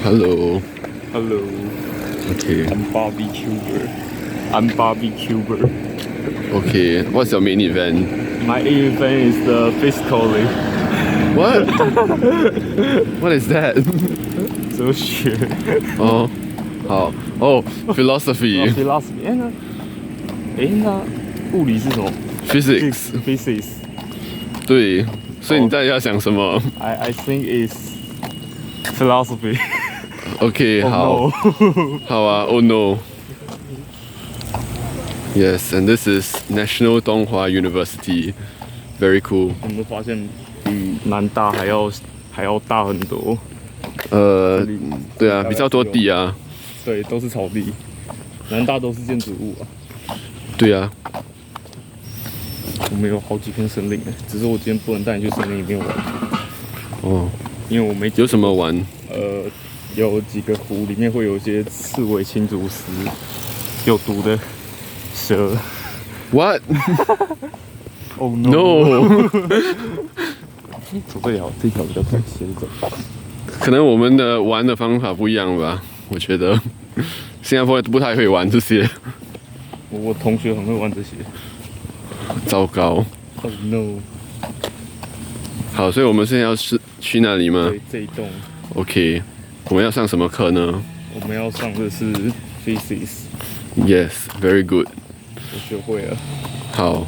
Hello. Hello. Okay. I'm Bobby Cuber. I'm Bobby Cuber. Okay. What's your main event? My event is the physically. What? What is that? 哲学。哦，好哦，philosophy, philosophy。那物理是什么 physics. ？Physics。对，所以你到底要想什么 I think it's philosophy. ？OK， 好，好啊。Oh no. Yes, and this is National Donghua University. Very cool. 我们发现比南大还要大很多。对啊，比较多地啊。对，都是草地。南大都是建筑物啊。对啊。我们有好几片森林，只是我今天不能带你去森林里面玩。哦。因为我没有什么玩？有几个湖里面会有一些刺猬、青竹丝、有毒的蛇。What? Oh no! 走这条比较快，先走。可能我们的玩的方法不一样吧，我觉得新加坡不太会玩这些。我同学很会玩这些。糟糕。Oh no! 好，所以我们现在要去那里吗？对，这一栋。OK， 我们要上什么课呢？我们要上的是 Physics。Yes, very good. 我学会了。好。